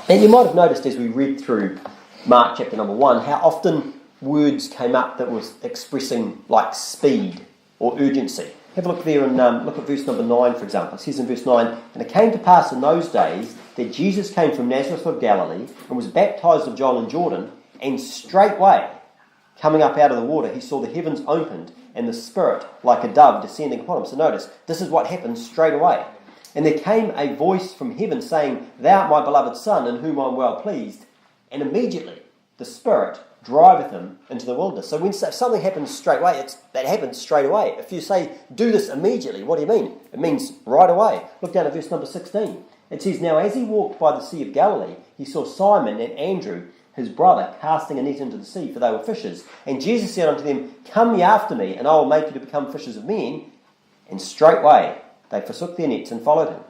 And you might have noticed as we read through Mark chapter number 1, how often words came up that was expressing like speed or urgency. Have a look there and look at verse number 9, for example. It says in verse 9, "And it came to pass in those days that Jesus came from Nazareth of Galilee and was baptized of John in Jordan, and straightway, coming up out of the water, he saw the heavens opened and the Spirit like a dove descending upon him." So notice, this is what happened straight away. "And there came a voice from heaven saying, Thou art my beloved Son, in whom I am well pleased. And immediately the Spirit driveth him into the wilderness." So when something happens straight away, that happens straight away. If you say, do this immediately, what do you mean? It means right away. Look down at verse number 16. It says, "Now as he walked by the Sea of Galilee, he saw Simon and Andrew, his brother, casting a net into the sea, for they were fishers. And Jesus said unto them, Come ye after me, and I will make you to become fishers of men. And straightway they forsook their nets and followed him.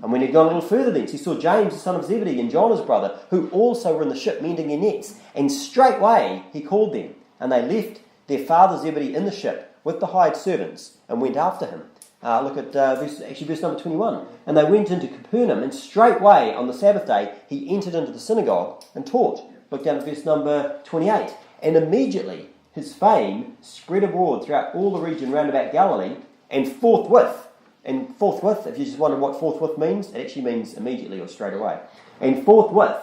And when he had gone a little further thence, he saw James the son of Zebedee and John his brother, who also were in the ship mending their nets. And straightway he called them, and they left their father Zebedee in the ship with the hired servants, and went after him." Look at verse number 21. "And they went into Capernaum, and straightway on the Sabbath day he entered into the synagogue and taught." Look down at verse number 28. "And immediately his fame spread abroad throughout all the region round about Galilee, and forthwith," if you just wonder what forthwith means, it actually means immediately or straight away. "And forthwith,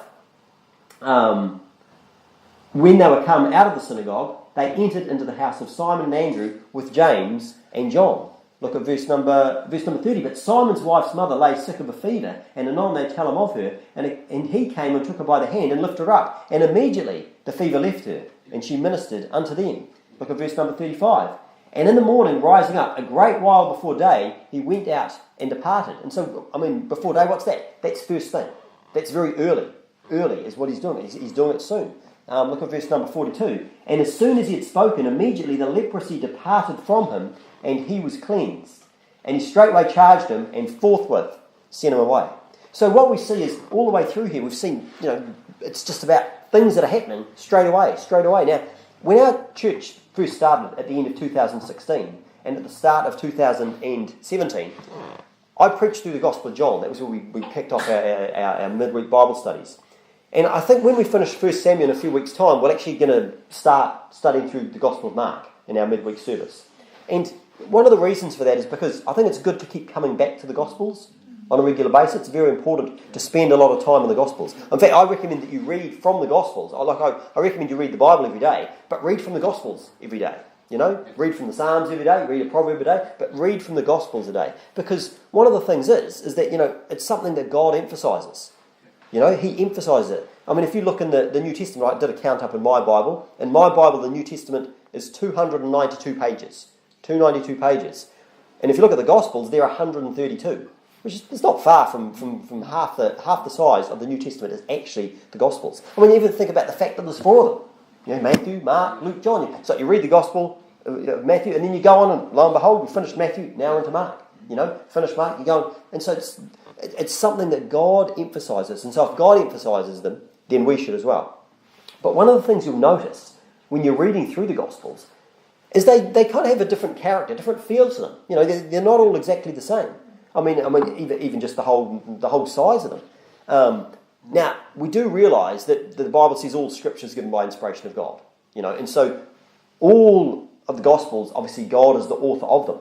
when they were come out of the synagogue, they entered into the house of Simon and Andrew with James and John." Look at verse number 30. "But Simon's wife's mother lay sick of a fever, and anon they tell him of her, and he came and took her by the hand and lifted her up, and immediately the fever left her, and she ministered unto them." Look at verse number 35. "And in the morning, rising up, a great while before day, he went out and departed." And so, before day, what's that? That's first thing. That's very early. Early is what he's doing. He's doing it soon. Look at verse number 42. "And as soon as he had spoken, immediately the leprosy departed from him, and he was cleansed. And he straightway charged him, and forthwith sent him away." So what we see is, all the way through here, we've seen, it's just about things that are happening straight away. Now, when our church first started at the end of 2016, and at the start of 2017, I preached through the Gospel of John. That was where we kicked off our midweek Bible studies. And I think when we finish 1 Samuel in a few weeks' time, we're actually going to start studying through the Gospel of Mark in our midweek service. And one of the reasons for that is because I think it's good to keep coming back to the Gospels on a regular basis. It's very important to spend a lot of time in the Gospels. In fact, I recommend that you read from the Gospels. I recommend you read the Bible every day, but read from the Gospels every day. Read from the Psalms every day, read a proverb every day, but read from the Gospels a day. Because one of the things is that, it's something that God emphasises. He emphasises it. If you look in the New Testament, I did a count up in my Bible. In my Bible, the New Testament is 292 pages. 292 pages. And if you look at the Gospels, they're 132, which is not far from half the size of the New Testament is actually the Gospels. Even think about the fact that there's 4 of them. Matthew, Mark, Luke, John. So you read the Gospel of Matthew, and then you go on, and lo and behold, we finished Matthew, now into Mark. Finish Mark, you go on. And so it's something that God emphasises. And so if God emphasises them, then we should as well. But one of the things you'll notice when you're reading through the Gospels is they kind of have a different character, different feel to them. They're not all exactly the same. Even just the whole size of them. Now, we do realise that the Bible says all Scripture is given by inspiration of God. And so all of the Gospels, obviously God is the author of them.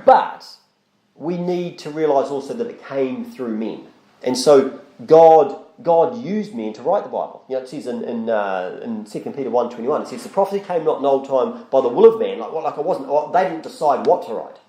But we need to realise also that it came through men. And so God used men to write the Bible. It says in 2 Peter 1:21, it says, "The prophecy came not in old time by the will of man," they didn't decide what to write,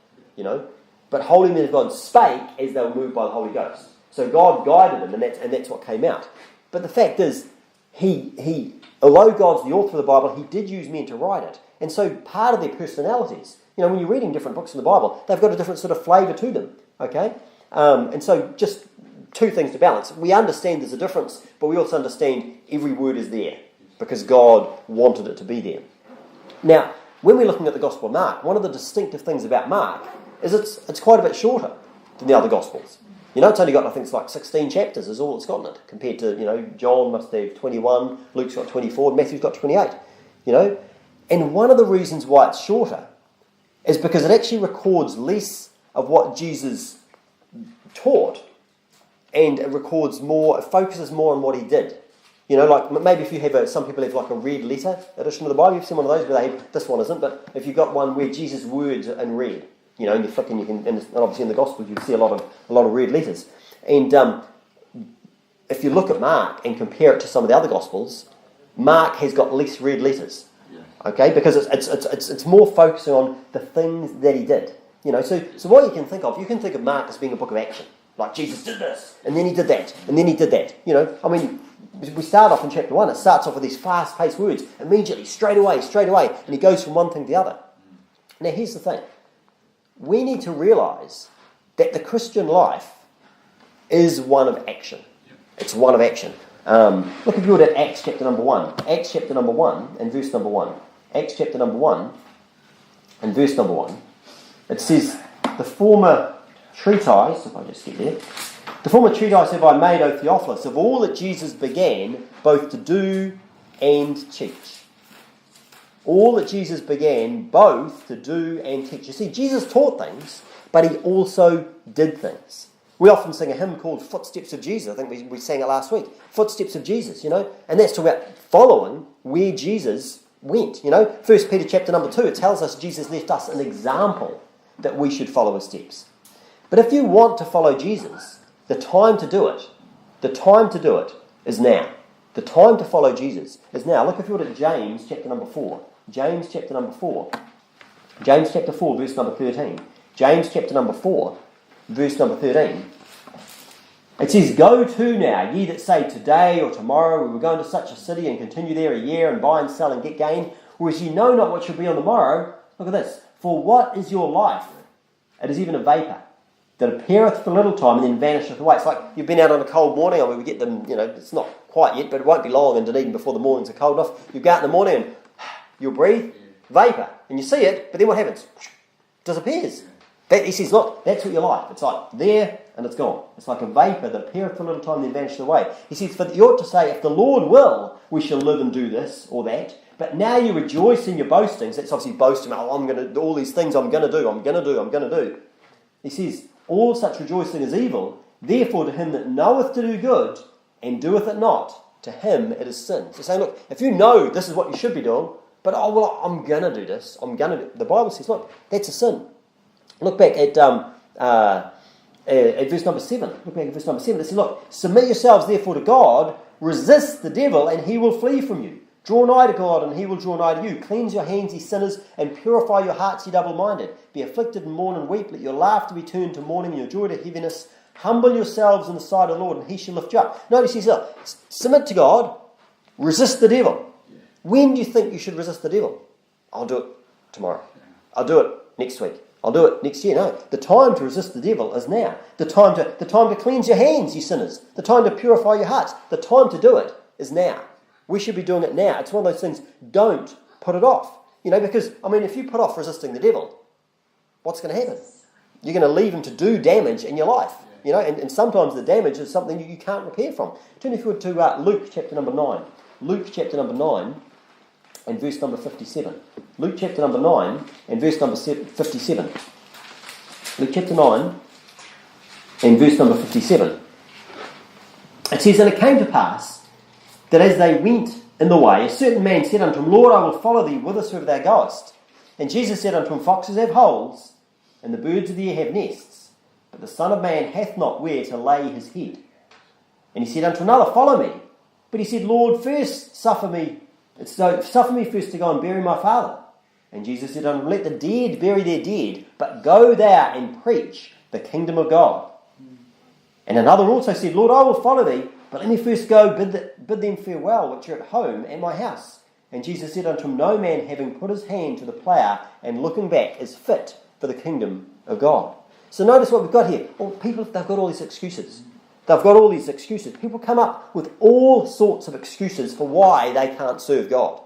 but holy men of God spake as they were moved by the Holy Ghost. So God guided them, and that's what came out. But the fact is, he although God's the author of the Bible, he did use men to write it. And so part of their personalities, when you're reading different books in the Bible, they've got a different sort of flavour to them, okay? And so just 2 things to balance. We understand there's a difference, but we also understand every word is there because God wanted it to be there. Now, when we're looking at the Gospel of Mark, one of the distinctive things about Mark is it's quite a bit shorter than the other Gospels. It's only got, I think it's like 16 chapters is all it's got in it, compared to, John must have 21, Luke's got 24, Matthew's got 28, And one of the reasons why it's shorter is because it actually records less of what Jesus taught and it records more, it focuses more on what he did. You know, like maybe if you have some people have like a red letter edition of the Bible. You've seen one of those where they have, this one isn't, but if you've got one where Jesus' words are in red, you know, and you flick and you can, and obviously in the Gospels you can see a lot of red letters. And if you look at Mark and compare it to some of the other Gospels, Mark has got less red letters. Okay, because it's more focusing on the things that he did. You know, so what you can think of Mark as being a book of action. Like Jesus did this, and then he did that, and then he did that. You know, I mean, we start off in chapter 1, it starts off with these fast-paced words, immediately, straight away, and he goes from one thing to the other. Now here's the thing. We need to realise that the Christian life is one of action. It's one of action. Look if you were at Acts chapter number 1. Acts chapter number 1 and verse number 1. Acts chapter number 1 and verse number 1. It says, the former treatise, if I just get there, the former treatise have I made, O Theophilus, of all that Jesus began both to do and teach. All that Jesus began both to do and teach. You see, Jesus taught things, but he also did things. We often sing a hymn called Footsteps of Jesus. I think we sang it last week. Footsteps of Jesus, you know. And that's talking about following where Jesus went, you know. 1 Peter chapter number 2, it tells us Jesus left us an example that we should follow his steps. But if you want to follow Jesus, the time to do it is now. The time to follow Jesus is now. Look if you look at James chapter number 4. James chapter number 4. James chapter 4, verse number 13. James chapter number 4, verse number 13. It says, go to now, ye that say today or tomorrow we will go into such a city and continue there a year and buy and sell and get gain, whereas ye know not what shall be on the morrow. Look at this. For what is your life? It is even a vapour that appeareth for a little time and then vanisheth away. It's like you've been out on a cold morning. I mean, we get them, you know, it's not quite yet, but it won't be long, and even before the mornings are cold enough, you go out in the morning and you'll breathe, vapour, and you see it, but then what happens? It disappears. He says, look, that's what your life. It's like there and it's gone. It's like a vapour that appeareth for a little time and then vanisheth away. He says, for you ought to say, if the Lord will, we shall live and do this or that. But now you rejoice in your boastings. That's obviously boasting. Oh, I'm going to do all these things I'm going to do. He says, all such rejoicing is evil. Therefore to him that knoweth to do good and doeth it not, to him it is sin. So saying, look, if you know this is what you should be doing, but I'm going to do this. The Bible says, look, that's a sin. Look back at verse number 7. Look back at verse number 7. It says, look, submit yourselves therefore to God, resist the devil and he will flee from you. Draw nigh to God, and he will draw nigh to you. Cleanse your hands, ye sinners, and purify your hearts, ye double-minded. Be afflicted and mourn and weep. Let your laughter be turned to mourning and your joy to heaviness. Humble yourselves in the sight of the Lord, and he shall lift you up. Notice he says, submit to God, resist the devil. When do you think you should resist the devil? I'll do it tomorrow. I'll do it next week. I'll do it next year. No, the time to resist the devil is now. The time to cleanse your hands, ye sinners. The time to purify your hearts. The time to do it is now. We should be doing it now. It's one of those things, don't put it off. You know, because, I mean, if you put off resisting the devil, what's going to happen? You're going to leave him to do damage in your life. You know, and sometimes the damage is something you can't repair from. Turn if you would to Luke chapter number 9. Luke chapter number 9 and verse number 57. Luke chapter number 9 and verse number 57. Luke chapter 9 and verse number 57. It says, and it came to pass, that as they went in the way, a certain man said unto him, Lord, I will follow thee whithersoever thou goest. And Jesus said unto him, foxes have holes, and the birds of the air have nests, but the Son of Man hath not where to lay his head. And he said unto another, follow me. But he said, Lord, first suffer me first to go and bury my father. And Jesus said unto him, let the dead bury their dead, but go thou and preach the kingdom of God. And another also said, Lord, I will follow thee, but let me first go bid them farewell, which are at home and my house. And Jesus said unto him, no man having put his hand to the plough and looking back is fit for the kingdom of God. So notice what we've got here. Well, people, they've got all these excuses. People come up with all sorts of excuses for why they can't serve God.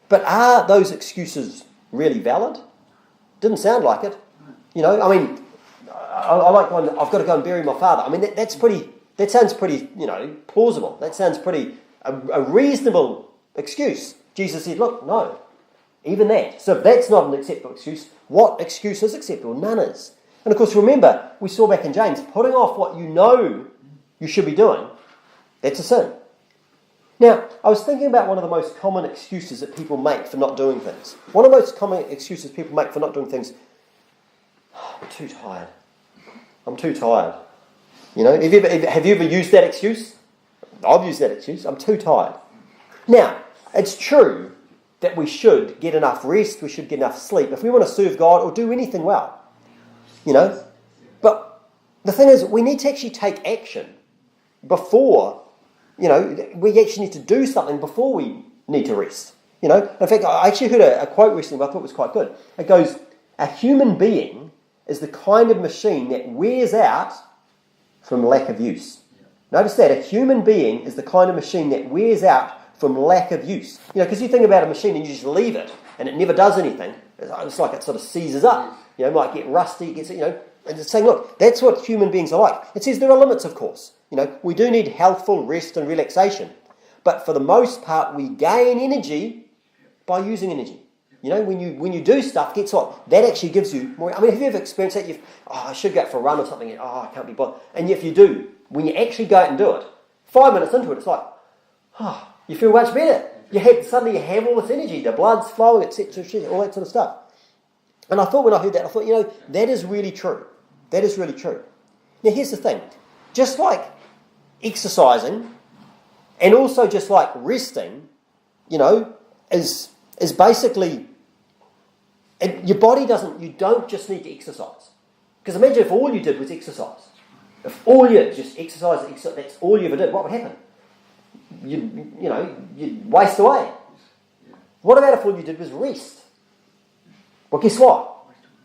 But are those excuses really valid? Didn't sound like it. You know, I mean, I like one, I've got to go and bury my father. I mean, that sounds pretty, you know, plausible. That sounds pretty, a reasonable excuse. Jesus said, look, no, even that. So if that's not an acceptable excuse, what excuse is acceptable? None is. And of course, remember, we saw back in James, putting off what you know you should be doing, that's a sin. Now, I was thinking about one of the most common excuses that people make for not doing things. One of the most common excuses people make for not doing things, I'm too tired. I'm too tired. Have you ever used that excuse? I've used that excuse. I'm too tired. Now, it's true that we should get enough rest, we should get enough sleep if we want to serve God or do anything well. But the thing is, we need to actually take action before, we actually need to do something before we need to rest. In fact, I actually heard a quote recently that I thought was quite good. It goes, a human being is the kind of machine that wears out from lack of use. Notice that, a human being is the kind of machine that wears out from lack of use. Because you think about a machine and you just leave it and it never does anything. It's like it sort of seizes up. It might get rusty, and it's saying, look, that's what human beings are like. It says there are limits, of course. We do need healthful rest and relaxation. But for the most part, we gain energy by using energy. When you do stuff, guess what? That actually gives you more. I mean, have you ever experienced that? I should go out for a run or something. I can't be bothered. And if you do, when you actually go out and do it, 5 minutes into it, it's like, you feel much better. Suddenly you have all this energy, the blood's flowing, etc., all that sort of stuff. And I thought when I heard that, I thought, that is really true. That is really true. Now here's the thing. Just like exercising and also just like resting, is basically, your body you don't just need to exercise. Because imagine if all you did was exercise. If all you did just exercise, that's all you ever did, what would happen? You'd waste away. What about if all you did was rest? Well, guess what?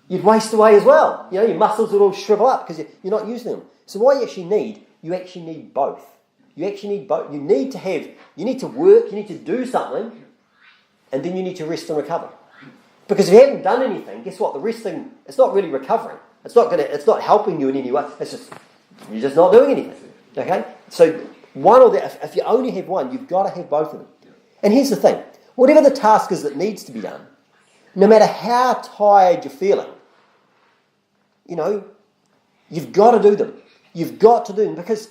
You'd waste away as well. Your muscles would all shrivel up because you're not using them. So what you actually need both. You actually need both. You need to work, you need to do something, and then you need to rest and recover. Because if you haven't done anything, guess what? The resting, it's not really recovering. It's not helping you in any way. You're just not doing anything. Okay? So one or the, if you only have one, you've got to have both of them. And here's the thing. Whatever the task is that needs to be done, no matter how tired you're feeling, you've got to do them. You've got to do them because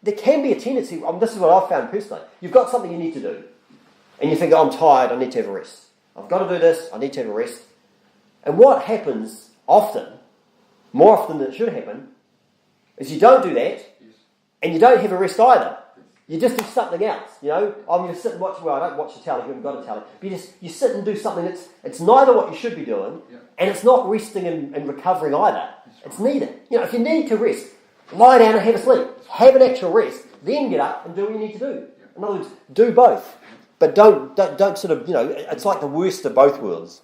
there can be a tendency, this is what I've found personally, you've got something you need to do and you think, I'm tired, I need to have a rest. I've got to do this, I need to have a rest. And what happens often, more often than it should happen, is you don't do that and you don't have a rest either. You just do something else, I'm going to sit and watch, I don't watch the telly, you haven't got a telly, but you sit and do something it's neither what you should be doing, and it's not resting and recovering either. It's neither. If you need to rest, lie down and have a sleep. Have an actual rest, then get up and do what you need to do. In other words, do both. But don't sort of, it's like the worst of both worlds.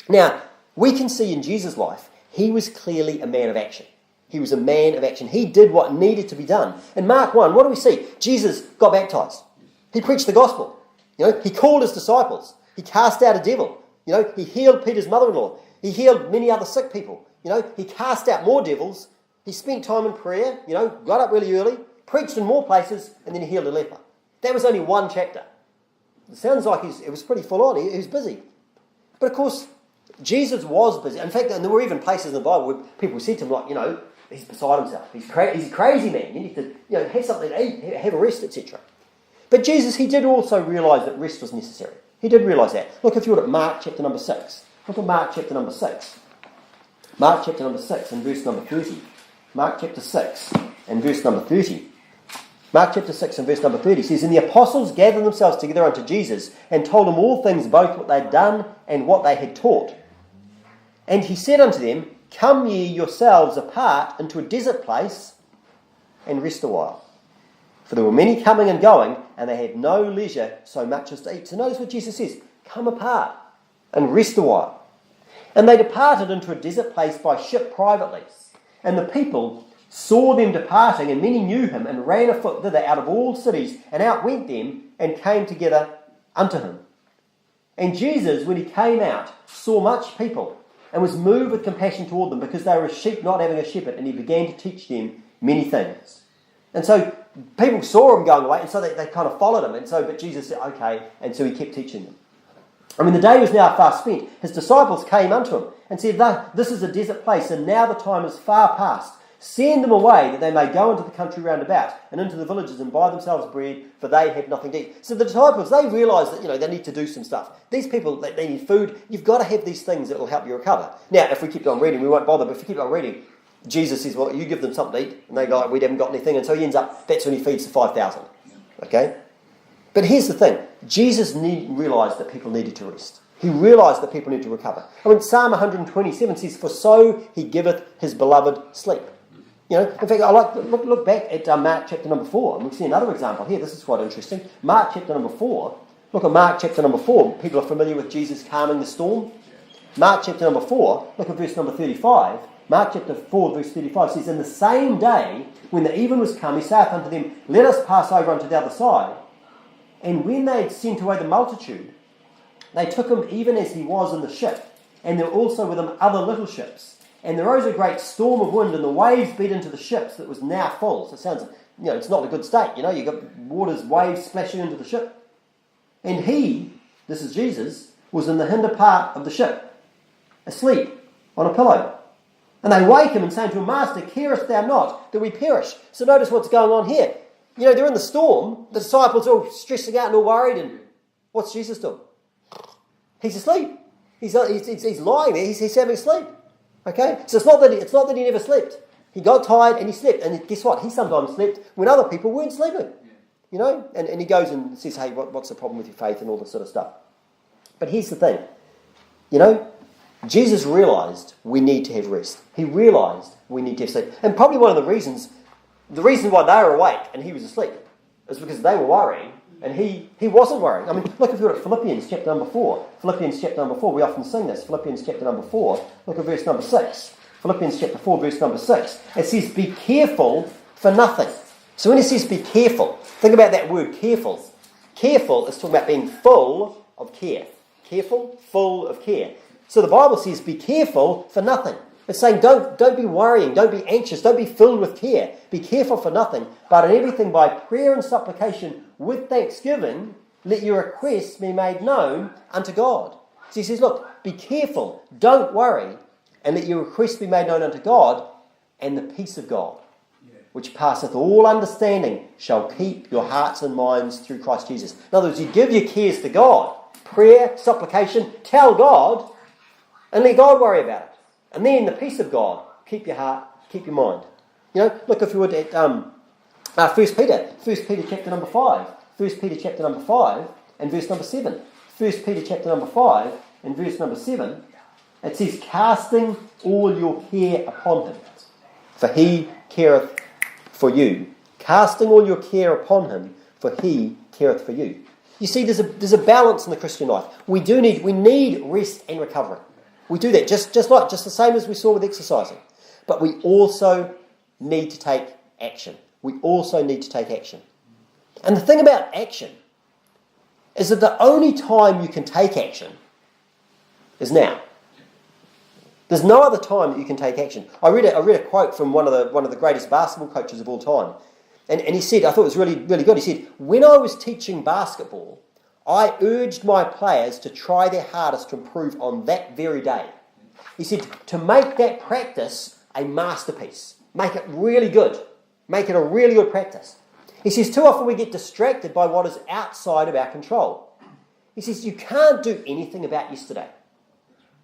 Now, we can see in Jesus' life, he was clearly a man of action. He was a man of action. He did what needed to be done. In Mark 1, what do we see? Jesus got baptized. He preached the gospel. He called his disciples. He cast out a devil. He healed Peter's mother-in-law. He healed many other sick people. He cast out more devils. He spent time in prayer, got up really early, preached in more places, and then he healed a leper. That was only one chapter. It sounds like it was pretty full on. He was busy. But of course, Jesus was busy. In fact, and there were even places in the Bible where people said to him, like, he's beside himself. He's a crazy man. You need to, have something to eat, have a rest, etc. But Jesus, he did also realise that rest was necessary. He did realise that. Look, if you look at Mark chapter number 6. Look at Mark chapter number 6. Mark chapter number 6 and verse number 30. Mark chapter 6 and verse number 30. Mark chapter 6 and verse number 30 says, And the apostles gathered themselves together unto Jesus, and told him all things, both what they had done and what they had taught. And he said unto them, Come ye yourselves apart into a desert place, and rest a while. For there were many coming and going, and they had no leisure so much as to eat. So notice what Jesus says, Come apart, and rest a while. And they departed into a desert place by ship privately. And the people saw them departing, and many knew him, and ran afoot thither out of all cities, and outwent them, and came together unto him. And Jesus, when he came out, saw much people, and was moved with compassion toward them, because they were as sheep not having a shepherd, and he began to teach them many things. And so people saw him going away, and so they kind of followed him. But Jesus said, okay, and so he kept teaching them. And when the day was now far spent, his disciples came unto him and said, This is a desert place, and now the time is far past. Send them away, that they may go into the country round about, and into the villages, and buy themselves bread, for they have nothing to eat. So the disciples, they realise that, they need to do some stuff. These people, they need food. You've got to have these things that will help you recover. Now, if we keep on reading, we won't bother, but if we keep on reading, Jesus says, well, you give them something to eat, and they go, we haven't got anything, and so he ends up, that's when he feeds the 5,000. Okay? But here's the thing. Jesus realised that people needed to rest. He realised that people need to recover. I mean, Psalm 127 says, for so he giveth his beloved sleep. In fact, I like look back at Mark chapter number 4, and we see another example here. This is quite interesting. Mark chapter number 4. Look at Mark chapter number 4. People are familiar with Jesus calming the storm. Mark chapter number 4, look at verse number 35. Mark chapter 4, verse 35 says, in the same day, when the even was come, he saith unto them, let us pass over unto the other side. And when they had sent away the multitude, they took him even as he was in the ship, and there were also with him other little ships. And there arose a great storm of wind, and the waves beat into the ships that was now full. So it sounds, it's not a good state. You've got waves splashing into the ship. And he, this is Jesus, was in the hinder part of the ship, asleep on a pillow. And they wake him and say to him, Master, carest thou not that we perish? So notice what's going on here. They're in the storm. The disciples are all stressing out and all worried. And what's Jesus doing? He's asleep. He's lying there. He's having a sleep. Okay? So it's not that he never slept. He got tired and he slept. And guess what? He sometimes slept when other people weren't sleeping. And he goes and says, hey, what's the problem with your faith and all this sort of stuff. But here's the thing. Jesus realised we need to have rest. He realised we need to have sleep. And probably one of the reason why they were awake and he was asleep is because they were worrying and he wasn't worrying. I mean, look if you look at Philippians chapter number 4. Philippians chapter number 4, we often sing this. Philippians chapter number 4, look at verse number 6. Philippians chapter 4, verse number 6. It says, be careful for nothing. So when it says be careful, think about that word careful. Careful is talking about being full of care. Careful, full of care. So the Bible says, be careful for nothing. It's saying don't be worrying, don't be anxious, don't be filled with care. Be careful for nothing, but in everything by prayer and supplication with thanksgiving, let your requests be made known unto God. So he says, look, be careful, don't worry, and let your requests be made known unto God, and the peace of God, which passeth all understanding, shall keep your hearts and minds through Christ Jesus. In other words, you give your cares to God, prayer, supplication, tell God, and let God worry about it. And then the peace of God, keep your heart, keep your mind. Look if you would at 1 Peter chapter number 5. 1 Peter chapter number 5 and verse number 7. 1 Peter chapter number 5 and verse number 7. It says, casting all your care upon him, for he careth for you. Casting all your care upon him, for he careth for you. You see, there's a balance in the Christian life. We need rest and recovery. We do that just the same as we saw with exercising. But we also need to take action. We also need to take action. And the thing about action is that the only time you can take action is now. There's no other time that you can take action. I read a quote from one of the greatest basketball coaches of all time. And he said, I thought it was really, really good. He said, when I was teaching basketball, I urged my players to try their hardest to improve on that very day. He said, to make that practice a masterpiece. Make it really good. Make it a really good practice. He says, too often we get distracted by what is outside of our control. He says, you can't do anything about yesterday.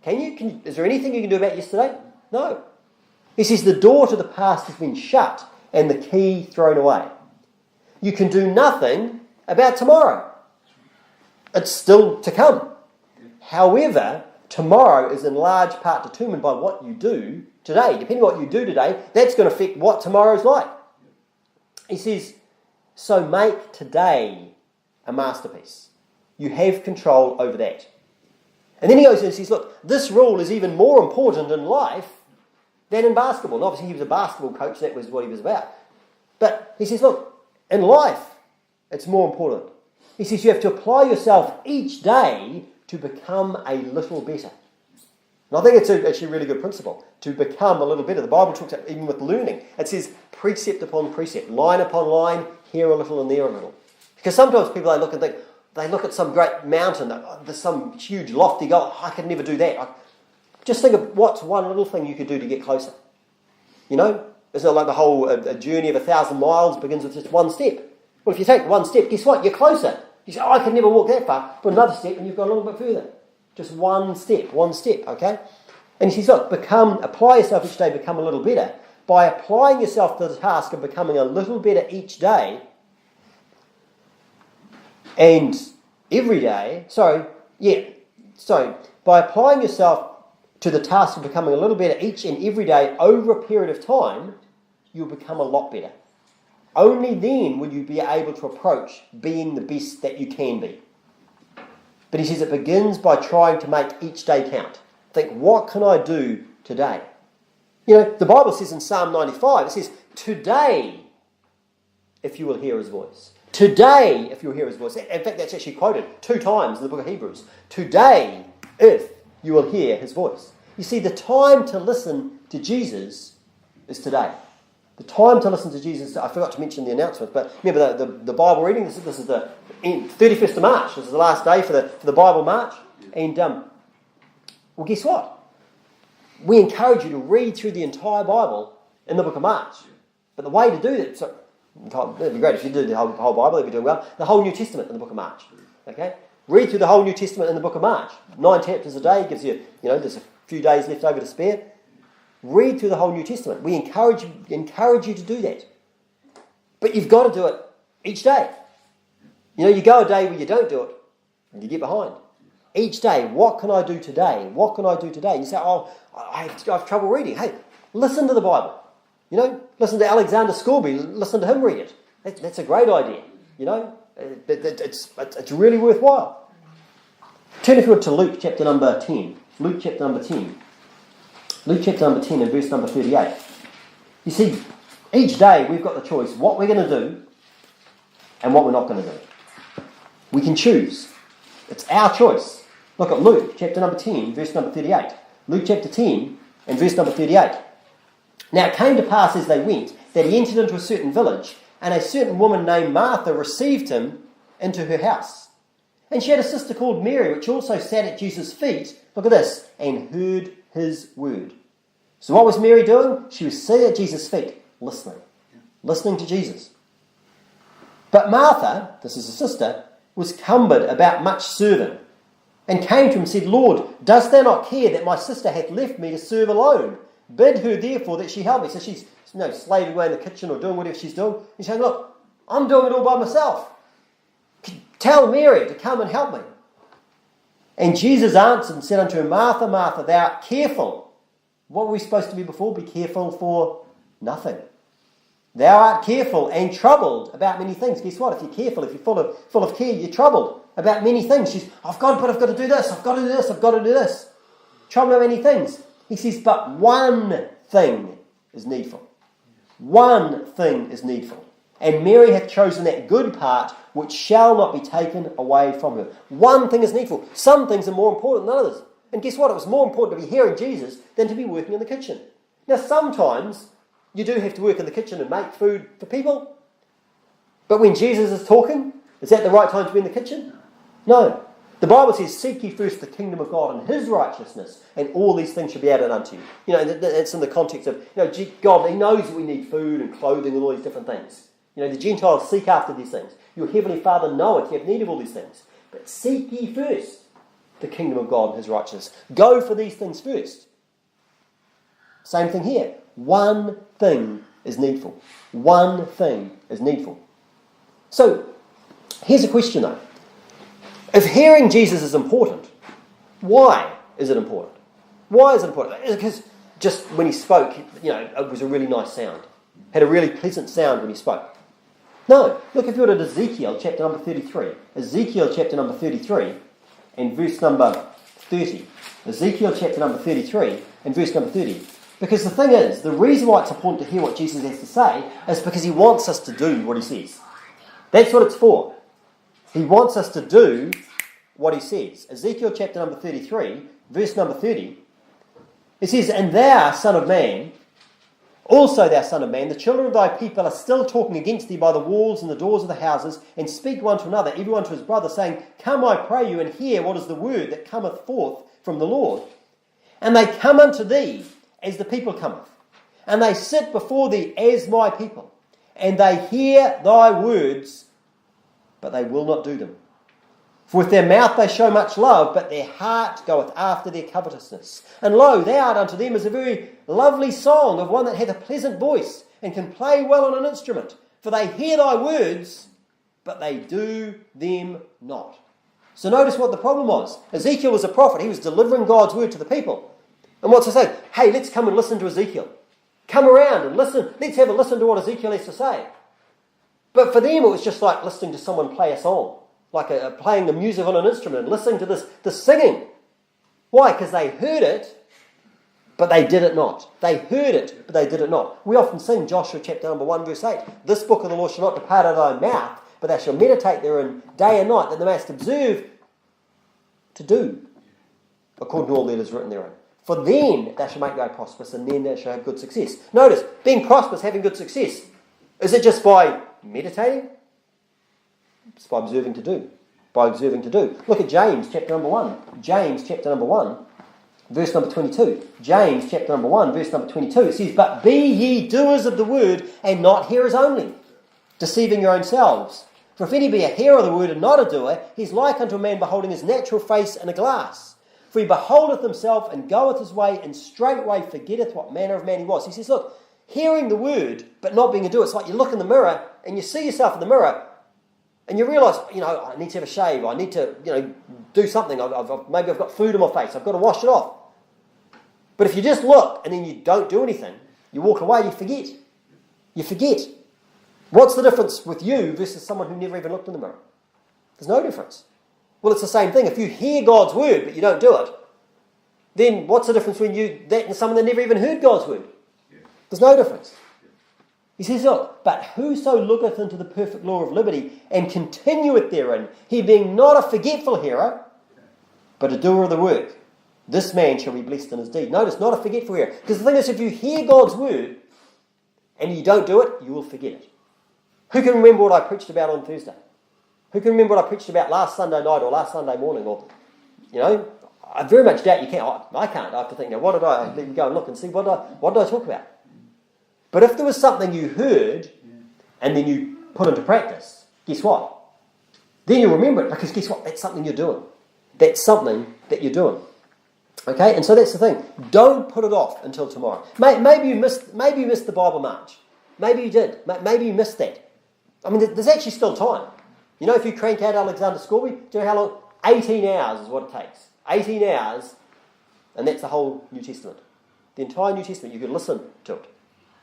Can you? Is there anything you can do about yesterday? No. He says, the door to the past has been shut and the key thrown away. You can do nothing about tomorrow. It's still to come. However, tomorrow is in large part determined by what you do today. Depending on what you do today, that's going to affect what tomorrow's like. He says, so make today a masterpiece. You have control over that. And then he goes and says, look, this rule is even more important in life than in basketball. And obviously he was a basketball coach, that was what he was about. But he says, look, in life, it's more important. He says you have to apply yourself each day to become a little better. And I think it's actually a really good principle, to become a little better. The Bible talks about, even with learning, it says precept upon precept, line upon line, here a little and there a little. Because sometimes people, they look and think, they look at some great mountain, there's some huge lofty goal, I could never do that. Just think of what's one little thing you could do to get closer. It's not like the whole a journey of 1,000 miles begins with just one step. Well, if you take one step, guess what? You're closer. You say, oh, I can never walk that far. Put another step and you've got a little bit further. Just one step, okay? And he says, look, apply yourself each day, become a little better. By applying yourself to the task of becoming a little better each day, and every day, by applying yourself to the task of becoming a little better each and every day over a period of time, you'll become a lot better. Only then will you be able to approach being the best that you can be. But he says it begins by trying to make each day count. Think, what can I do today? You know, the Bible says in Psalm 95, it says, today, if you will hear his voice. Today, if you'll hear his voice. In fact, that's actually quoted 2 times in the book of Hebrews. Today, if you will hear his voice. You see, the time to listen to Jesus is today. The time to listen to Jesus, I forgot to mention the announcement, but remember the Bible reading, this is the 31st of March. This is the last day for the Bible March. And, well, guess what? We encourage you to read through the entire Bible in the book of March. But the way to do that, so it'd be great if you did the whole Bible, you'd be doing well. The whole New Testament in the book of March. Okay? Read through the whole New Testament in the book of March. 9 chapters a day gives you, there's a few days left over to spare. Read through the whole New Testament. We encourage you to do that. But you've got to do it each day. You go a day where you don't do it, and you get behind. Each day, what can I do today? What can I do today? You say, oh, I have trouble reading. Hey, listen to the Bible. Listen to Alexander Scourby. Listen to him read it. That's a great idea. It's really worthwhile. Turn if you would to Luke chapter number 10. Luke chapter number 10. Luke chapter number 10 and verse number 38. You see, each day we've got the choice what we're going to do and what we're not going to do. We can choose. It's our choice. Look at Luke chapter number 10, verse number 38. Luke chapter 10 and verse number 38. Now it came to pass as they went that he entered into a certain village, and a certain woman named Martha received him into her house. And she had a sister called Mary, which also sat at Jesus' feet, look at this, and heard his word. So what was Mary doing? She was sitting at Jesus' feet, listening to Jesus. But Martha, this is her sister, was cumbered about much serving, and came to him and said, Lord, dost thou not care that my sister hath left me to serve alone? Bid her therefore that she help me. So she's slaving away in the kitchen or doing whatever she's doing. He's saying, look, I'm doing it all by myself. Tell Mary to come and help me. And Jesus answered and said unto her, Martha, Martha, thou art careful. What were we supposed to be before? Be careful for nothing. Thou art careful and troubled about many things. Guess what? If you're careful, if you're full of care, you're troubled about many things. I've got to do this, I've got to do this, I've got to do this. Troubled about many things. He says, but one thing is needful. One thing is needful. And Mary hath chosen that good part which shall not be taken away from her. One thing is needful. Some things are more important than others. And guess what? It was more important to be hearing Jesus than to be working in the kitchen. Now, sometimes you do have to work in the kitchen and make food for people. But when Jesus is talking, is that the right time to be in the kitchen? No. The Bible says, seek ye first the kingdom of God and his righteousness, and all these things shall be added unto you. That's in the context of, God, he knows that we need food and clothing and all these different things. The Gentiles seek after these things. Your heavenly Father knoweth you have need of all these things. But seek ye first the kingdom of God and his righteousness. Go for these things first. Same thing here. One thing is needful. One thing is needful. So, here's a question though. If hearing Jesus is important, why is it important? Why is it important? Because just when he spoke, it was a really nice sound. Had a really pleasant sound when he spoke. No, look if you were at Ezekiel chapter number 33. Ezekiel chapter number 33 and verse number 30. Ezekiel chapter number 33 and verse number 30. Because the thing is, the reason why it's important to hear what Jesus has to say is because he wants us to do what he says. That's what it's for. He wants us to do what he says. Ezekiel chapter number 33, verse number 30. It says, and thou, son of man, also thou son of man, the children of thy people are still talking against thee by the walls and the doors of the houses, and speak one to another, every one to his brother, saying, come, I pray you, and hear what is the word that cometh forth from the Lord. And they come unto thee as the people cometh. and they sit before thee as my people, and they hear thy words, but they will not do them. For with their mouth they show much love, but their heart goeth after their covetousness. And lo, thou art unto them as a very lovely song of one that hath a pleasant voice, and can play well on an instrument. For they hear thy words, but they do them not. So notice what the problem was. Ezekiel was a prophet. He was delivering God's word to the people. And what's it say? Hey, let's come and listen to Ezekiel. Come around and listen. Let's have a listen to what Ezekiel has to say. But for them, it was just like listening to someone play a song. Like playing the music on an instrument and listening to this singing. Why? Because they heard it, but they did it not. They heard it, but they did it not. We often sing Joshua chapter number 1, verse 8. This book of the law shall not depart out of thy mouth, but thou shalt meditate therein day and night, that thou mayest observe to do, according to all that is written therein. For then thou shalt make thy prosperous, and then thou shalt have good success. Notice, being prosperous, having good success. Is it just by meditating? It's by observing to do. By observing to do. Look at James chapter number 1. James chapter number 1, verse number 22. James chapter number 1, verse number 22. It says, but be ye doers of the word, and not hearers only, deceiving your own selves. For if any be a hearer of the word and not a doer, he is like unto a man beholding his natural face in a glass. For he beholdeth himself and goeth his way, and straightway forgetteth what manner of man he was. He says, look, hearing the word, but not being a doer. It's like you look in the mirror, and you see yourself in the mirror, and you realise, I need to have a shave, I need to, do something. Maybe I've got food on my face, I've got to wash it off. But if you just look, and then you don't do anything, you walk away, you forget. You forget. What's the difference with you versus someone who never even looked in the mirror? There's no difference. Well, it's the same thing. If you hear God's word, but you don't do it, then what's the difference between that and someone that never even heard God's word? There's no difference. He says, look, but whoso looketh into the perfect law of liberty and continueth therein, he being not a forgetful hearer, but a doer of the work, this man shall be blessed in his deed. Notice, not a forgetful hearer. Because the thing is, if you hear God's word and you don't do it, you will forget it. Who can remember what I preached about on Thursday? Who can remember what I preached about last Sunday night or last Sunday morning? Or, I very much doubt you can. I can't. I have to think, now, what did I go and look and see? What did I talk about? But if there was something you heard and then you put into practice, guess what? Then you remember it, because guess what? That's something you're doing. That's something that you're doing. Okay, and so that's the thing. Don't put it off until tomorrow. Maybe you missed the Bible March. Maybe you did. Maybe you missed that. I mean, there's actually still time. If you crank out Alexander Scorby, do you know how long? 18 hours is what it takes. 18 hours, and that's the whole New Testament. The entire New Testament, you could listen to it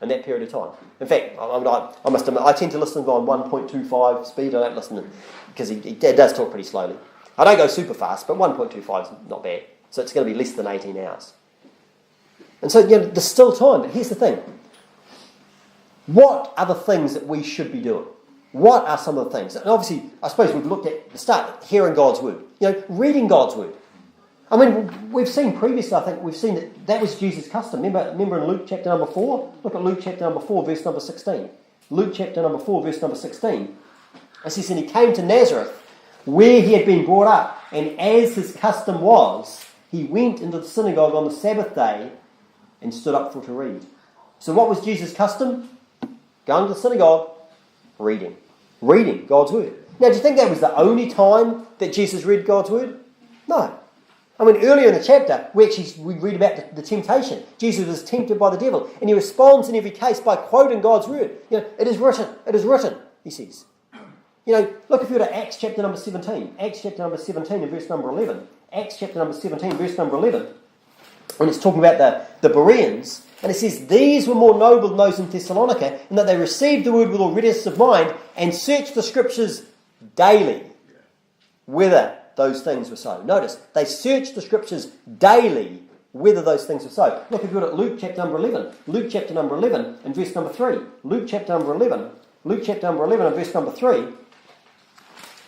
in that period of time. In fact, I must admit, I tend to listen on 1.25 speed. I don't listen because he does talk pretty slowly. I don't go super fast, but 1.25 is not bad. So it's going to be less than 18 hours. And so, there's still time. But here's the thing. What are the things that we should be doing? What are some of the things? And obviously, I suppose we've looked at the start, hearing God's word. Reading God's word. I mean, we've seen previously, I think, we've seen that was Jesus' custom. Remember in Luke chapter number 4? Look at Luke chapter number 4, verse number 16. Luke chapter number 4, verse number 16. It says, and he came to Nazareth, where he had been brought up, and as his custom was, he went into the synagogue on the Sabbath day and stood up for to read. So what was Jesus' custom? Going to the synagogue, reading God's word. Now, do you think that was the only time that Jesus read God's word? No. I mean, earlier in the chapter, we read about the temptation. Jesus was tempted by the devil, and he responds in every case by quoting God's word. It is written, he says. Look if you were to Acts chapter number 17. Acts chapter number 17 and verse number 11. Acts chapter number 17, verse number 11. When it's talking about the Bereans, and it says, these were more noble than those in Thessalonica, in that they received the word with all readiness of mind, and searched the scriptures daily, whether those things were so. Notice, they searched the scriptures daily, whether those things were so. Look if you look at Luke chapter number 11. Luke chapter number 11 and verse number 3. Luke chapter number 11. Luke chapter number 11 and verse number 3.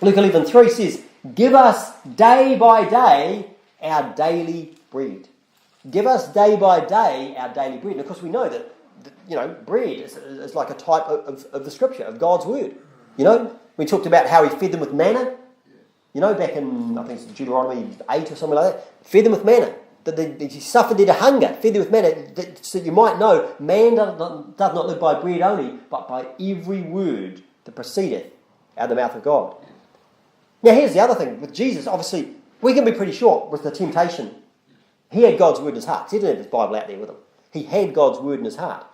Luke 11:3 says, give us day by day our daily bread. Give us day by day our daily bread. And of course we know that, bread is like a type of the scripture, of God's word. We talked about how he fed them with manna. Back in, I think it's Deuteronomy 8 or something like that. Fed them with manna. that he suffered thee to hunger, fed thee with manna, so that you might know, man doth not live by bread only, but by every word that proceedeth out of the mouth of God. Now here's the other thing, with Jesus, obviously, we can be pretty sure with the temptation. He had God's word in his heart. He didn't have his Bible out there with him. He had God's word in his heart.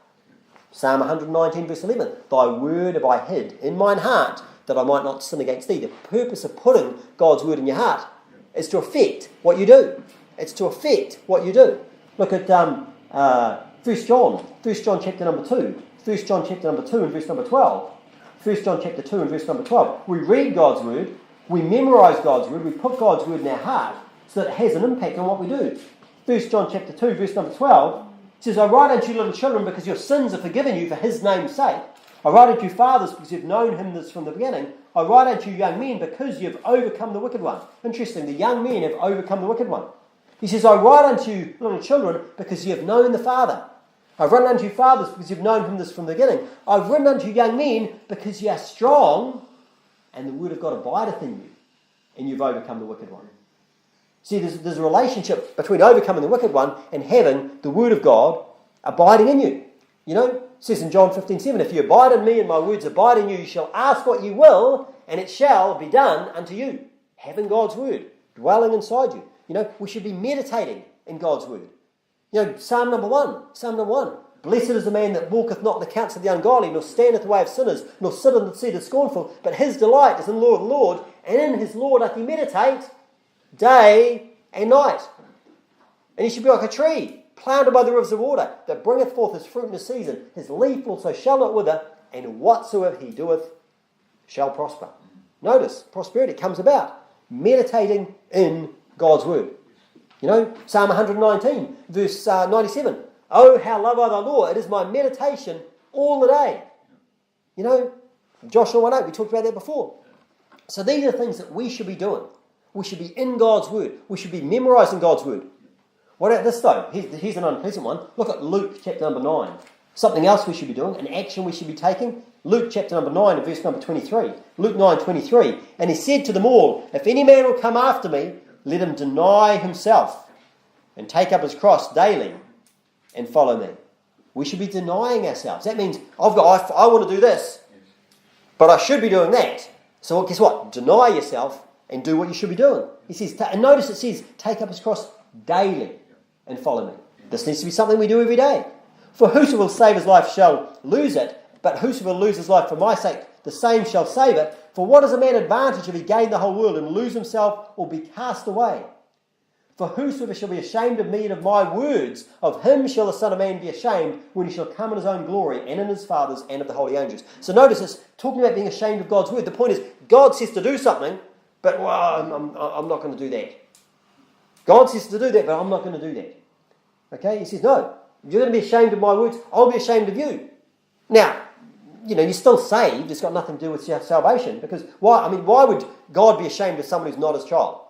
Psalm 119 verse 11, thy word have I hid in mine heart, that I might not sin against thee. The purpose of putting God's word in your heart is to affect what you do. It's to affect what you do. Look at 1 John chapter number 2. 1 John chapter number 2 and verse number 12. 1 John chapter 2 and verse number 12. We read God's word, we memorise God's word, we put God's word in our heart so that it has an impact on what we do. 1 John chapter 2 verse number 12 says, I write unto you little children because your sins are forgiven you for his name's sake. I write unto you fathers because you've known him this from the beginning. I write unto you young men because you've overcome the wicked one. Interesting, the young men have overcome the wicked one. He says, I write unto you little children because you have known the Father. I've written unto you fathers because you've known him this from the beginning. I've written unto you young men because you are strong and the word of God abideth in you and you've overcome the wicked one. See, there's a relationship between overcoming the wicked one and having the word of God abiding in you. You know, it says in John 15:7, if you abide in me and my words abide in you, you shall ask what you will and it shall be done unto you. Having God's word dwelling inside you. You know, we should be meditating in God's word. You know, Psalm number 1. Blessed is the man that walketh not in the counsel of the ungodly, nor standeth the way of sinners, nor sitteth in the seat of scornful, but his delight is in the law of the Lord, and in his law doth he meditate day and night. And he should be like a tree, planted by the rivers of water, that bringeth forth his fruit in his season. His leaf also shall not wither, and whatsoever he doeth shall prosper. Notice, prosperity comes about meditating in God's word. You know, Psalm 119, verse 97. Oh, how love I thy law. It is my meditation all the day. You know, Joshua 1:8, we talked about that before. So these are things that we should be doing. We should be in God's word. We should be memorising God's word. What about this though? Here's an unpleasant one. Look at Luke chapter number 9. Something else we should be doing, an action we should be taking. Luke chapter number 9 and verse number 23. Luke 9:23. And he said to them all, if any man will come after me, let him deny himself and take up his cross daily and follow me. We should be denying ourselves. That means I want to do this, but I should be doing that. So guess what? Deny yourself and do what you should be doing. He says, and notice it says, take up his cross daily and follow me. This needs to be something we do every day. For whoso will save his life shall lose it, but whoso will lose his life for my sake, the same shall save it. For what is a man advantage if he gain the whole world and lose himself or be cast away? For whosoever shall be ashamed of me and of my words, of him shall the Son of Man be ashamed when he shall come in his own glory and in his Father's and of the holy angels. So notice it's talking about being ashamed of God's word. The point is, God says to do something, but I'm not going to do that. God says to do that, but I'm not going to do that. Okay? He says, no, you're going to be ashamed of my words, I'll be ashamed of you. Now, you know, you're still saved. It's got nothing to do with salvation. Because why would God be ashamed of someone who's not his child?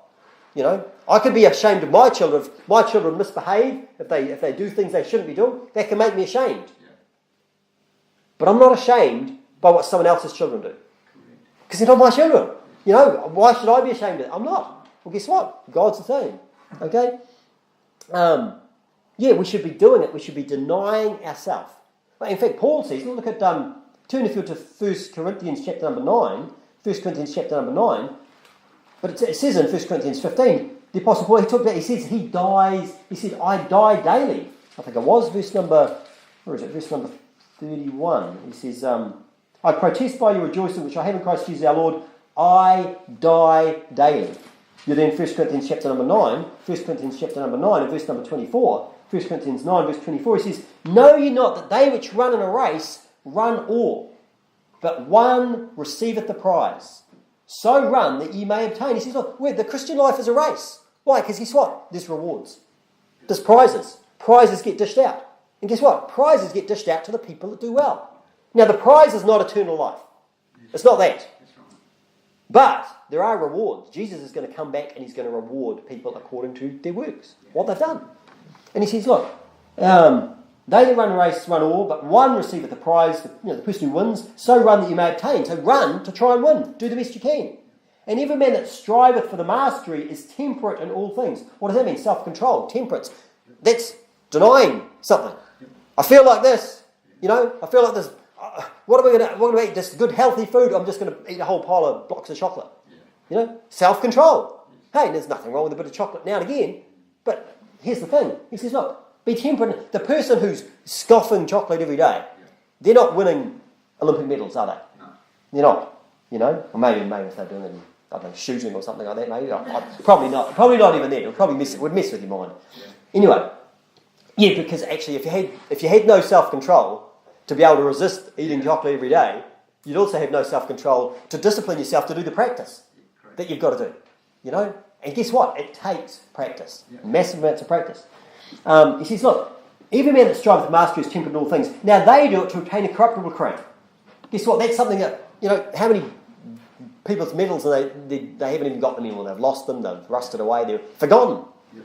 You know, I could be ashamed of my children. If my children misbehave, if they do things they shouldn't be doing, that can make me ashamed. But I'm not ashamed by what someone else's children do. Because they're not my children. You know, why should I be ashamed of it? I'm not. Well, guess what? God's the same. Okay? We should be doing it. We should be denying ourselves. In fact, Paul says, look at, turn if you're to 1 Corinthians chapter number 9, 1 Corinthians chapter number 9, but it says in 1 Corinthians 15, the Apostle Paul, he says he dies, he said, I die daily. I think it was verse number 31. He says, I protest by your rejoicing, which I have in Christ Jesus our Lord, I die daily. You're then 1 Corinthians chapter number 9, 1 Corinthians chapter number 9 and verse number 24, 1 Corinthians 9 verse 24, he says, know ye not that they which run in a race run all, but one receiveth the prize. So run that ye may obtain. He says, look, the Christian life is a race. Why? Because guess what? There's rewards. There's prizes. Prizes get dished out. And guess what? Prizes get dished out to the people that do well. Now, the prize is not eternal life. It's not that. But there are rewards. Jesus is going to come back and he's going to reward people according to their works, what they've done. And he says, look, they that run a race run all, but one receiveth the prize, the person who wins, so run that you may obtain. So run to try and win. Do the best you can. And every man that striveth for the mastery is temperate in all things. What does that mean? Self-control, temperance. That's denying something. I feel like this, I feel like this. What are we going to eat? Just good healthy food. I'm just going to eat a whole pile of blocks of chocolate. Self-control. Hey, there's nothing wrong with a bit of chocolate now and again. But here's the thing. He says, look, be temperate. The person who's scoffing chocolate every day, they're not winning Olympic medals, are they? No. They're not. Or maybe if they're doing it in, I don't know, shooting or something like that, maybe. Probably not. Probably not even then. It would mess with your mind. Yeah. Anyway, because actually if you had no self-control to be able to resist eating chocolate every day, you'd also have no self-control to discipline yourself to do the practice that you've got to do. And guess what? It takes practice. Yeah. Massive amounts of practice. He says, look, every man that striveth with mastery is tempered in all things. Now they do it to obtain a corruptible crown. Guess what? That's something that, how many people's medals and they haven't even got them anymore. They've lost them, they've rusted away, they're forgotten. Yeah.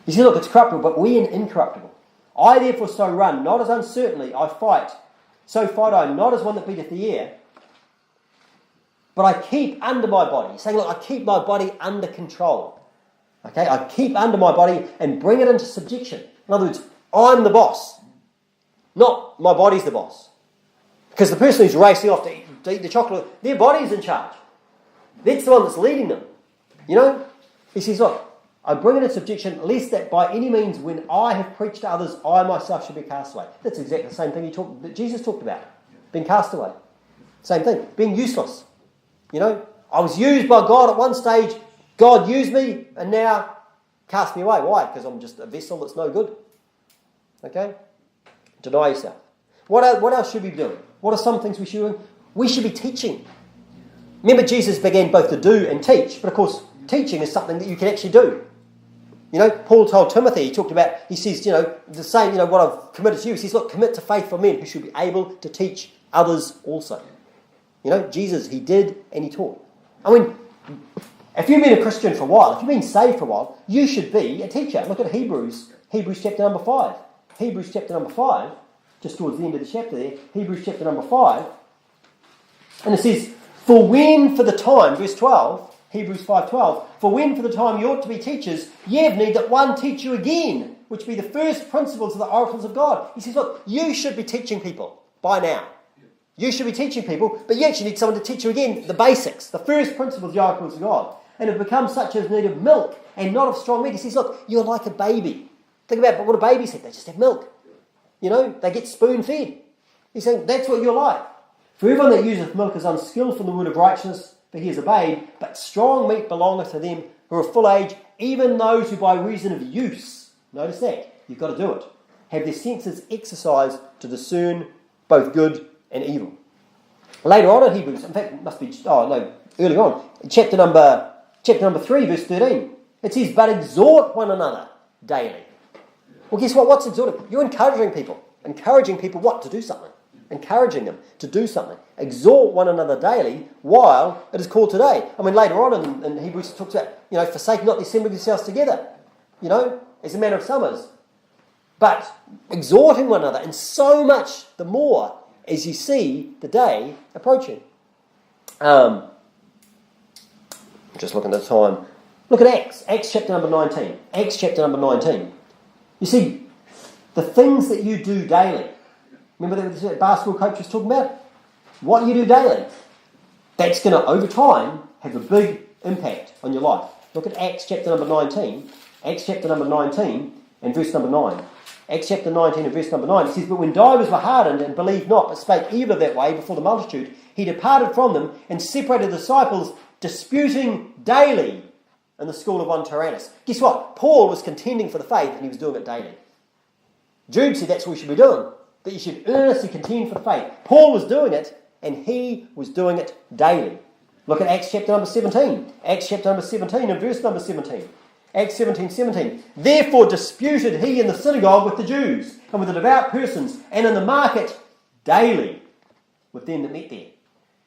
He says, look, it's corruptible, but we are incorruptible. I therefore so run, not as uncertainly, I fight. So fight I, not as one that beateth the air, but I keep under my body. He's saying, look, I keep my body under control. Okay, I keep under my body and bring it into subjection. In other words, I'm the boss, not my body's the boss. Because the person who's racing off to eat the chocolate, their body's in charge. That's the one that's leading them. He says, look, I bring it in subjection, lest that by any means when I have preached to others, I myself should be cast away. That's exactly the same thing that Jesus talked about. Being cast away. Same thing. Being useless. I was used by God at one stage. God used me and now cast me away. Why? Because I'm just a vessel that's no good. Okay? Deny yourself. What else should we be doing? What are some things we should be doing? We should be teaching. Remember, Jesus began both to do and teach, but of course, teaching is something that you can actually do. Paul told Timothy, he says, the same, what I've committed to you. He says, look, commit to faithful men who should be able to teach others also. Jesus, he did and he taught. I mean, if you've been a Christian for a while, if you've been saved for a while, you should be a teacher. Look at Hebrews chapter number 5. Hebrews chapter number 5, just towards the end of the chapter there, Hebrews chapter number 5. And it says, for the time, verse 12, Hebrews 5:12, for when for the time you ought to be teachers, ye have need that one teach you again, which be the first principles of the oracles of God. He says, look, you should be teaching people by now. You should be teaching people, but you actually need someone to teach you again the basics, the first principles of the oracles of God. And have become such as need of milk and not of strong meat. He says, look, you're like a baby. Think about what a baby's have. They just have milk. They get spoon-fed. He's saying, that's what you're like. For everyone that useth milk is unskillful in the word of righteousness, for he is a babe, but strong meat belongeth to them who are full age, even those who by reason of use, notice that, you've got to do it, have their senses exercised to discern both good and evil. Later on in Hebrews, in fact, it must be, early on, chapter number 3, verse 13, it says, but exhort one another daily. Well, guess what? What's exhorting? You're encouraging people. Encouraging people what? To do something. Encouraging them to do something. Exhort one another daily while it is called today. I mean, later on in Hebrews it talks about, forsake not the assembly of yourselves together, as a manner of summers. But exhorting one another, and so much the more as you see the day approaching. Just looking at the time. Look at Acts chapter number 19. Acts chapter number 19. You see, the things that you do daily. Remember that basketball coach was talking about? What you do daily. That's going to, over time, have a big impact on your life. Look at Acts chapter number 19. Acts chapter number 19 and verse number 9. Acts chapter 19 and verse number 9. It says, but when divers were hardened and believed not, but spake evil that way before the multitude, he departed from them and separated the disciples, disputing daily in the school of one Tyrannus. Guess what? Paul was contending for the faith and he was doing it daily. Jude said that's what we should be doing. That you should earnestly contend for the faith. Paul was doing it, and he was doing it daily. Look at Acts chapter number 17. Acts chapter number 17 and verse number 17. Acts 17:17. Therefore disputed he in the synagogue with the Jews, and with the devout persons, and in the market daily with them that met there.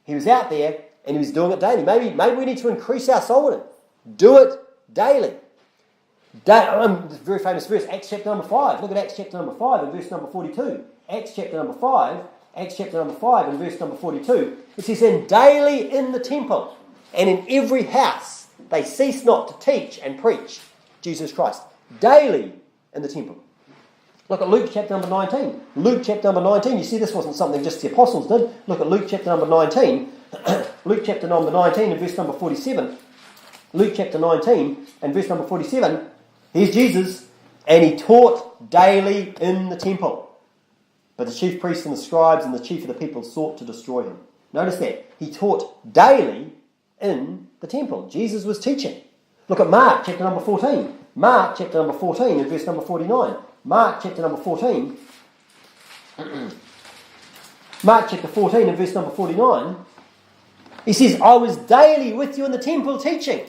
He was out there, and he was doing it daily. Maybe we need to increase our soul in it. Do it daily. Very famous verse, Acts chapter number 5. Look at Acts chapter number 5 and verse number 42. Acts chapter number 5 and verse number 42. It says, and daily in the temple. and in every house they cease not to teach and preach Jesus Christ. Daily in the temple. Look at Luke chapter number 19. Luke chapter number 19. You see, this wasn't something just the apostles did. Look at Luke chapter number 19. Luke chapter number 19 and verse number 47. Luke chapter 19 and verse number 47. Here's Jesus, and he taught daily in the temple. But the chief priests and the scribes and the chief of the people sought to destroy him. Notice that. He taught daily in the temple. Jesus was teaching. Look at Mark chapter number 14. Mark chapter number 14 and verse number 49. Mark chapter number 14. Mark chapter 14 and verse number 49. He says, I was daily with you in the temple teaching,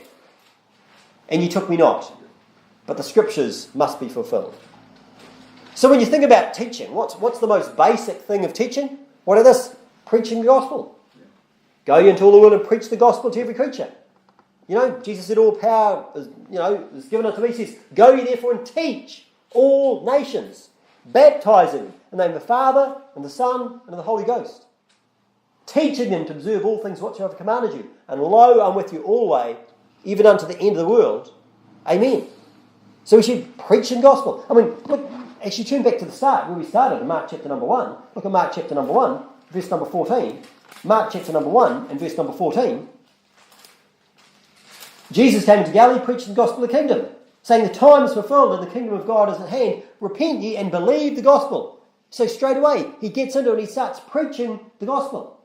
and you took me not. But the scriptures must be fulfilled. So when you think about teaching, what's the most basic thing of teaching? What is this? Preaching the gospel. Go ye into all the world and preach the gospel to every creature. You know, Jesus said all power is given unto me. He says, go ye therefore and teach all nations, baptizing in the name of the Father and the Son and of the Holy Ghost, teaching them to observe all things whatsoever I have commanded you. And lo, I'm with you always, even unto the end of the world. Amen. So we should preach the gospel. I mean, look, actually turn back to the start, where we started in Mark chapter number 1. Look at Mark chapter number 1, verse number 14. Mark chapter number 1 and verse number 14. Jesus came into Galilee preaching the gospel of the kingdom, saying the time is fulfilled and the kingdom of God is at hand. Repent ye and believe the gospel. So straight away he gets into it and he starts preaching the gospel.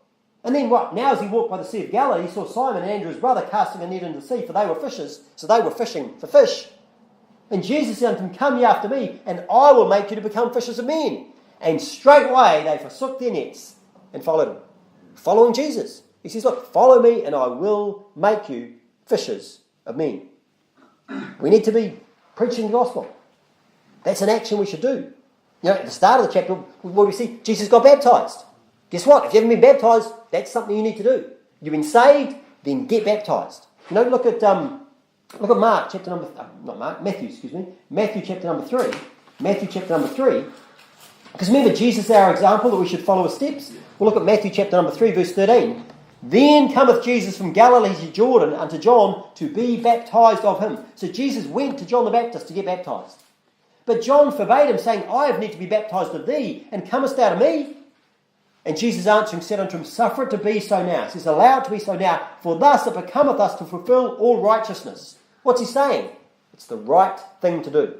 And then what? Now as he walked by the Sea of Galilee, he saw Simon and Andrew his brother casting a net into the sea, for they were fishers. So they were fishing for fish. And Jesus said unto them, come ye after me, and I will make you to become fishers of men. And straightway they forsook their nets and followed him. Following Jesus. He says, look, follow me and I will make you fishers of men. We need to be preaching the gospel. That's an action we should do. You know, at the start of the chapter, what do we see? Jesus got baptized. Guess what? If you haven't been baptized, that's something you need to do. You've been saved, then get baptized. You know, look at Mark chapter number, Matthew chapter number 3. Matthew chapter number 3. Because remember, Jesus is our example that we should follow his steps. We'll look at Matthew chapter number 3, verse 13. Then cometh Jesus from Galilee to Jordan unto John to be baptized of him. So Jesus went to John the Baptist to get baptized. But John forbade him, saying, I have need to be baptized of thee, and comest thou to me? And Jesus answering said unto him, suffer it to be so now. He says, allow it to be so now, for thus it becometh us to fulfill all righteousness. What's he saying? It's the right thing to do.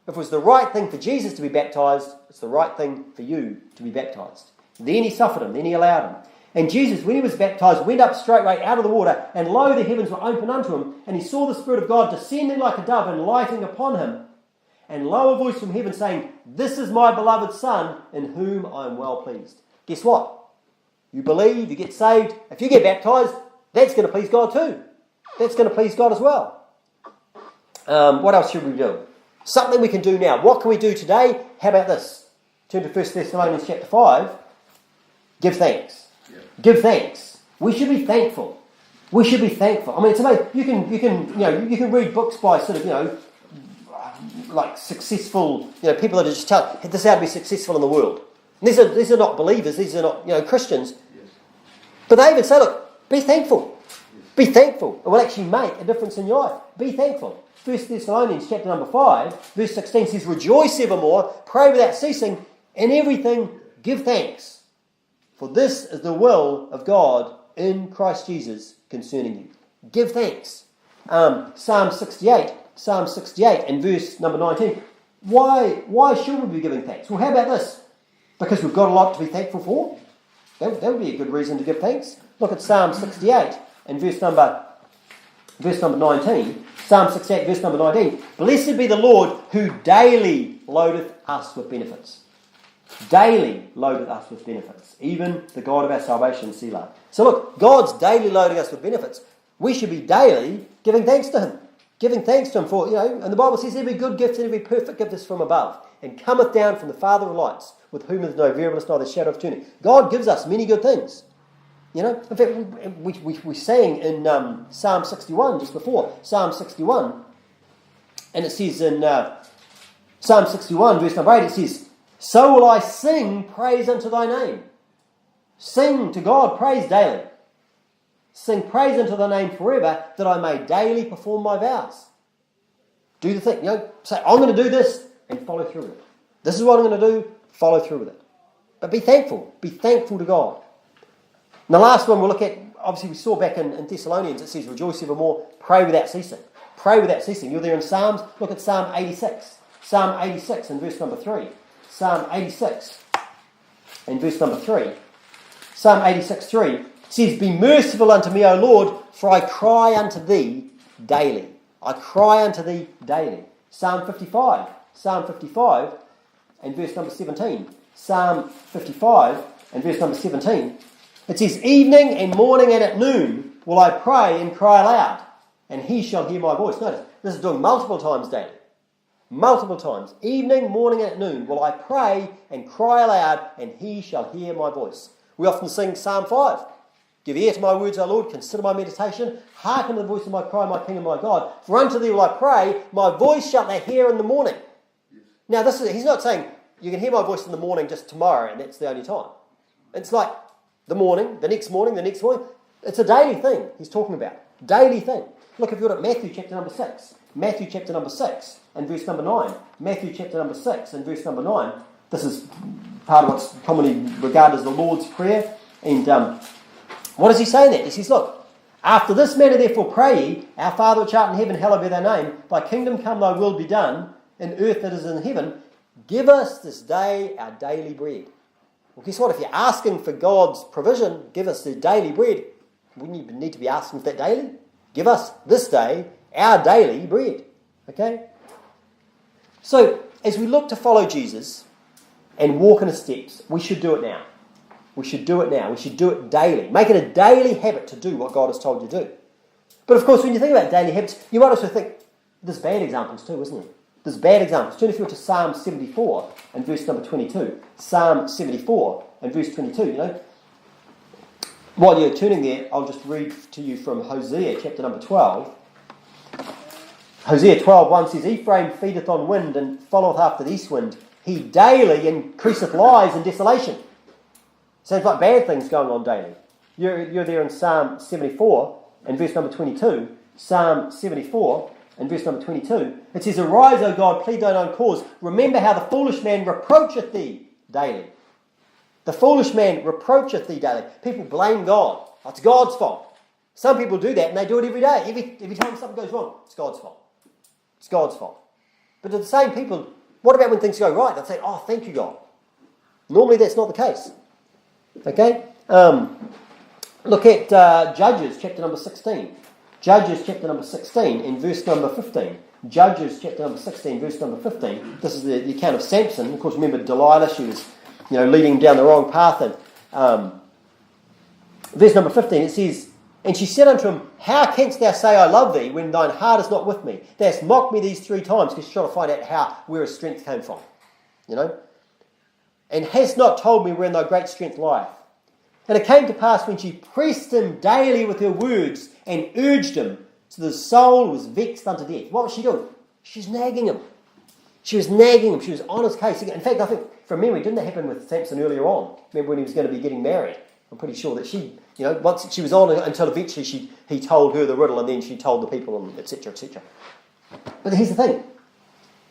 If it was the right thing for Jesus to be baptized, it's the right thing for you to be baptized. Then he suffered him, then he allowed him. And Jesus, when he was baptized, went up straightway out of the water, and lo, the heavens were opened unto him, and he saw the Spirit of God descending like a dove and lighting upon him. And lo, a voice from heaven saying, this is my beloved Son, in whom I am well pleased. Guess what? You believe, you get saved. If you get baptized, that's going to please God too. That's going to please God as well. What else should we do? Something we can do now. What can we do today? How about this? Turn to 1 Thessalonians chapter 5. Give thanks. Yeah. Give thanks. We should be thankful. We should be thankful. I mean, it's amazing. You can read books by sort of, like successful, people that are just telling this is how to be successful in the world. And these are not believers. These are not, Christians. Yes. But they even say, look, be thankful. Yes. Be thankful. It will actually make a difference in your life. Be thankful. 1 Thessalonians chapter number 5, verse 16 says, rejoice evermore, pray without ceasing, in everything give thanks. For this is the will of God in Christ Jesus concerning you. Give thanks. Psalm 68 and verse number 19. Why should we be giving thanks? Well, how about this? Because we've got a lot to be thankful for. That would be a good reason to give thanks. Look at Psalm 68 and verse number 19. Psalm 68, verse number 19. Blessed be the Lord who daily loadeth us with benefits. Daily loadeth us with benefits. Even the God of our salvation, Selah. So look, God's daily loading us with benefits. We should be daily giving thanks to him. Giving thanks to him for, and the Bible says every good gift and every perfect gift is from above, and cometh down from the Father of lights, with whom is no variableness, neither shadow of turning. God gives us many good things. In fact, we sang in Psalm 61 just before, Psalm 61, and it says in Psalm 61, verse number 8, it says, so will I sing praise unto thy name. Sing to God praise daily. Sing praise unto thy name forever, that I may daily perform my vows. Do the thing. Say, I'm going to do this, and follow through with it. This is what I'm going to do, follow through with it. But be thankful. Be thankful to God. And the last one we'll look at, obviously we saw back in Thessalonians, it says, rejoice evermore, pray without ceasing. Pray without ceasing. You're there in Psalms, look at Psalm 86. Psalm 86 and verse number 3. Psalm 86 and verse number 3. Psalm 86:3 says, be merciful unto me, O Lord, for I cry unto thee daily. I cry unto thee daily. Psalm 55. Psalm 55 and verse number 17. Psalm 55 and verse number 17. It says, evening and morning and at noon will I pray and cry aloud, and he shall hear my voice. Notice, this is doing multiple times daily. Multiple times. Evening, morning and at noon will I pray and cry aloud, and he shall hear my voice. We often sing Psalm 5. Give ear to my words, O Lord, consider my meditation, hearken to the voice of my cry, my King and my God. For unto thee will I pray, my voice shalt thou hear in the morning. Now, he's not saying you can hear my voice in the morning just tomorrow and that's the only time. It's like the morning, the next morning, the next morning. It's a daily thing he's talking about. Daily thing. Look, if you look at Matthew chapter number 6. Matthew chapter number 6 and verse number 9. Matthew chapter number 6 and verse number 9. This is part of what's commonly regarded as the Lord's Prayer. And what does he say in that? He says, look, after this manner therefore pray ye, our Father which art in heaven, hallowed be thy name. Thy kingdom come, thy will be done, in earth that is in heaven. Give us this day our daily bread. Well, guess what? If you're asking for God's provision, give us the daily bread, wouldn't you need to be asking for that daily? Give us this day our daily bread. Okay? So, as we look to follow Jesus and walk in his steps, we should do it now. We should do it now. We should do it daily. Make it a daily habit to do what God has told you to do. But of course, when you think about daily habits, you might also think, there's bad examples too, isn't there? There's bad examples. Turn if you were to Psalm 74 and verse number 22. Psalm 74 and verse 22, While you're turning there, I'll just read to you from Hosea chapter number 12. Hosea 12:1 says, Ephraim feedeth on wind and followeth after the east wind. He daily increaseth lies and desolation. Sounds like bad things going on daily. You're there in Psalm 74 and verse number 22. Psalm 74 and verse number 22. It says, Arise, O God, plead thine own cause. Remember how the foolish man reproacheth thee daily. The foolish man reproacheth thee daily. People blame God. Oh, it's God's fault. Some people do that and they do it every day. Every time something goes wrong, it's God's fault. It's God's fault. But to the same people, what about when things go right? They'll say, oh, thank you, God. Normally that's not the case. Okay? Look at Judges chapter number 16. Judges chapter number 16 in verse number 15. Judges chapter number 16, verse number 15. This is the account of Samson. Of course, remember Delilah, she was leading him down the wrong path. And verse number 15, it says, And she said unto him, How canst thou say, I love thee, when thine heart is not with me? Thou hast mocked me these 3 times, because she's trying to find out where his strength came from. And hast not told me wherein thy great strength lieth. And it came to pass when she pressed him daily with her words and urged him, so the soul was vexed unto death. What was she doing? She's nagging him. She was nagging him. She was on his case. In fact, I think, from memory, didn't that happen with Samson earlier on? Remember when he was going to be getting married? I'm pretty sure that she, once she was on until eventually he told her the riddle and then she told the people, and etc., etc. But here's the thing.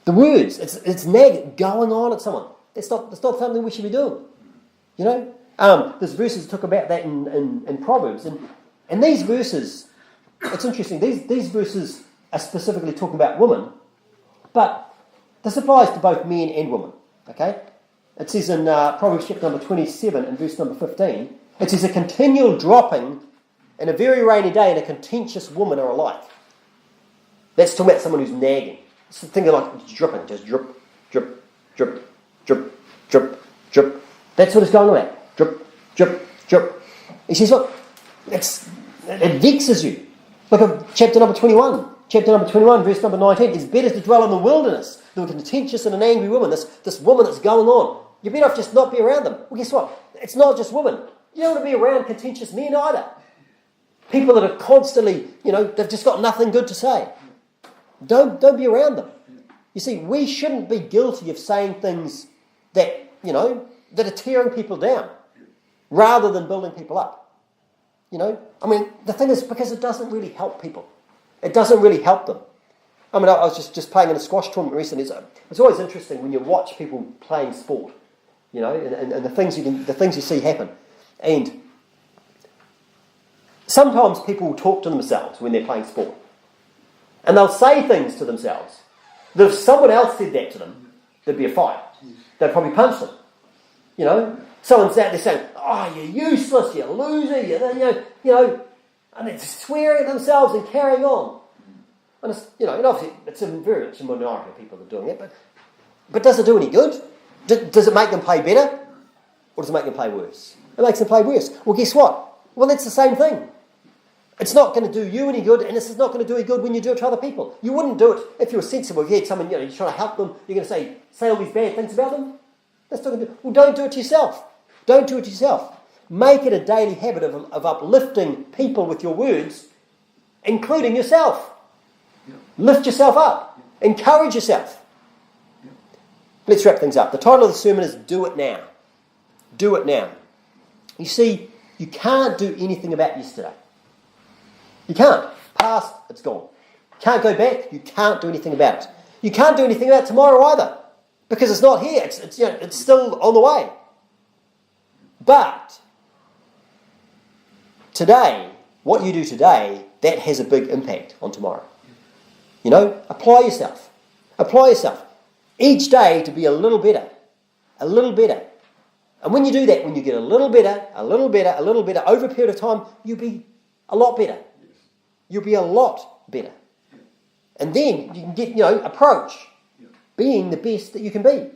The words, it's nagging, going on at someone. That's not something we should be doing. There's verses that talk about that in Proverbs. And these verses, it's interesting, these verses are specifically talking about women, but this applies to both men and women. Okay? It says in Proverbs chapter number 27 and verse number 15, it says, A continual dropping in a very rainy day and a contentious woman are alike. That's talking about someone who's nagging. It's thinking like it's dripping, just drip, drip, drip, drip, drip, drip. That's what it's going on at. Drip, drip, drip. He says, look, it vexes you. Look at chapter number 21. Chapter number 21, verse number 19. It's better to dwell in the wilderness than a contentious and an angry woman. This woman that's going on. You're better off just not be around them. Well, guess what? It's not just women. You don't want to be around contentious men either. People that are constantly, they've just got nothing good to say. Don't be around them. You see, we shouldn't be guilty of saying things that, that are tearing people down rather than building people up. The thing is, because it doesn't really help people. It doesn't really help them. I was just playing in a squash tournament recently. It's always interesting when you watch people playing sport, and the things you see happen. And sometimes people will talk to themselves when they're playing sport. And they'll say things to themselves that if someone else said that to them, there'd be a fight. They'd probably punch them. Someone's out there saying, "Oh, you're useless, you're a loser, and they're swearing at themselves and carrying on." And and obviously it's a very much a minority of people that are doing it, but does it do any good? Does it make them play better, or does it make them play worse? It makes them play worse. Well, guess what? Well, that's the same thing. It's not going to do you any good, and this is not going to do any good when you do it to other people. You wouldn't do it if you were sensible. If you had someone, you're trying to help them, you're going to say all these bad things about them. That's not going to do. Well, don't do it to yourself. Don't do it to yourself. Make it a daily habit of uplifting people with your words, including yourself. Lift yourself up. Encourage yourself. Let's wrap things up. The title of the sermon is Do It Now. Do it now. You see, you can't do anything about yesterday. You can't. Past, it's gone. Can't go back, you can't do anything about it. You can't do anything about tomorrow either, because it's not here. It's still on the way. But today, what you do today, that has a big impact on tomorrow. Apply yourself. Apply yourself. Each day to be a little better. A little better. And when you do that, when you get a little better, over a period of time, you'll be a lot better. You'll be a lot better. And then you can get, approach being the best that you can be.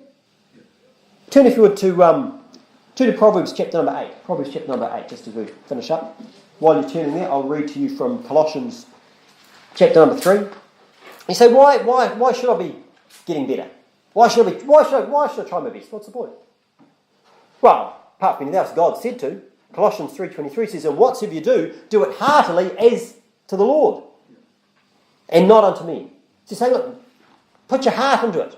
Turn, if you would, to Proverbs chapter number 8. Proverbs chapter number 8, just as we finish up. While you're turning there, I'll read to you from Colossians chapter number 3. You say, why should I be getting better? Why should I try my best? What's the point? Well, apart from anything else, God said to. Colossians 3:23 says, "And whatsoever you do it heartily as to the Lord, and not unto men." So saying, look, put your heart into it.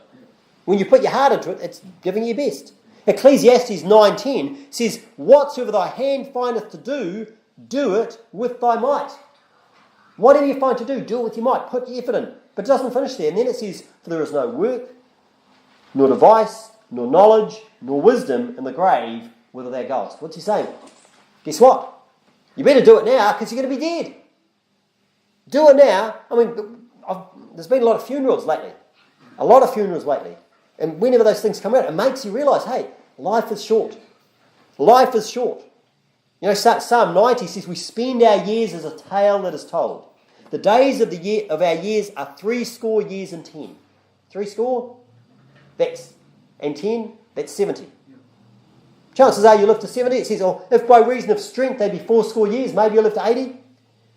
When you put your heart into it, it's giving your best. Ecclesiastes 9:10 says, "Whatsoever thy hand findeth to do it with thy might." Whatever you find to do it with your might. Put your effort in. But it doesn't finish there. And then it says, "For there is no work, nor device, nor knowledge, nor wisdom in the grave, whither thou goest." What's he saying? Guess what? You better do it now, because you're going to be dead. Do it now. There's been a lot of funerals lately. And whenever those things come out, it makes you realise, hey, life is short. Life is short. Psalm 90 says, "We spend our years as a tale that is told. The days of our years are 60 years and 10. 60? And 10, that's 70. Chances are you live to 70. It says, if by reason of strength they be 80 years, maybe you'll live to 80.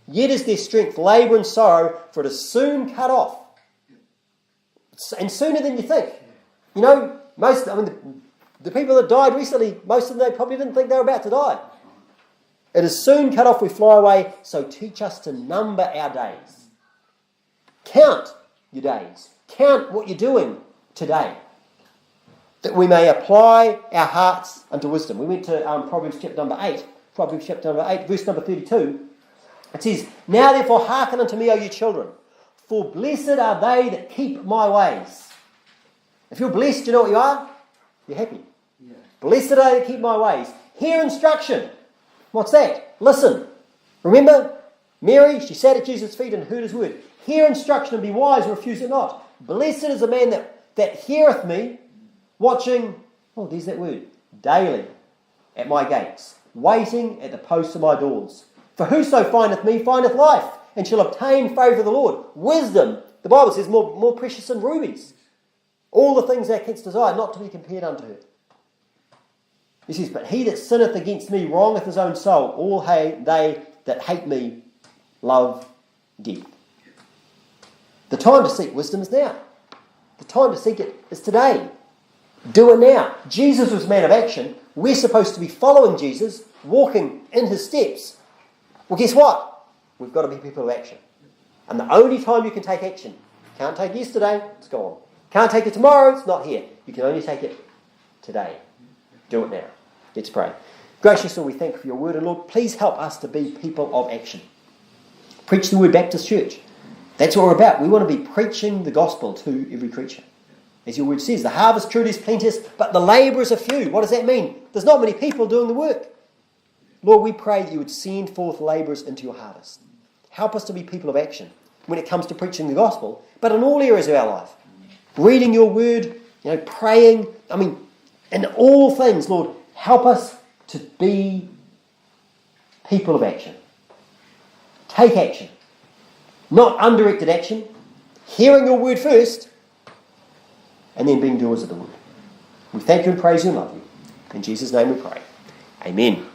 Yet is their strength labour and sorrow, for it is soon cut off." And sooner than you think. The people that died recently, most of them, they probably didn't think they were about to die. It is soon cut off, we fly away, so teach us to number our days. Count your days. Count what you're doing today, that we may apply our hearts unto wisdom. We went to Proverbs chapter number 8, verse number 32. It says, "Now therefore hearken unto me, O ye children, for blessed are they that keep my ways." If you're blessed, you know what you are? You're happy. Yeah. "Blessed are they that keep my ways. Hear instruction." What's that? Listen. Remember, Mary, she sat at Jesus' feet and heard his word. Hear instruction and be wise and refuse it not. Blessed is the man that heareth me, watching, there's that word, daily at my gates, waiting at the posts of my doors. For whoso findeth me findeth life, and shall obtain favour of the Lord. Wisdom, the Bible says, more precious than rubies. All the things thou canst desire, not to be compared unto her. He says, "But he that sinneth against me wrongeth his own soul. All they that hate me love death." The time to seek wisdom is now. The time to seek it is today. Do it now. Jesus was a man of action. We're supposed to be following Jesus, walking in his steps. Well, guess what? We've got to be people of action. And the only time you can take action, can't take yesterday, it's gone. Can't take it tomorrow, it's not here. You can only take it today. Do it now. Let's pray. Gracious Lord, we thank you for your word, and Lord, please help us to be people of action. Preach the word, Baptist Church. That's what we're about. We want to be preaching the gospel to every creature. As your word says, the harvest truly is plenteous, but the labourers are few. What does that mean? There's not many people doing the work. Lord, we pray that you would send forth labourers into your harvest. Help us to be people of action when it comes to preaching the gospel, but in all areas of our life. Reading your word, praying. In all things, Lord, help us to be people of action. Take action. Not undirected action. Hearing your word first, and then being doers of the word. We thank you and praise you and love you. In Jesus' name we pray. Amen.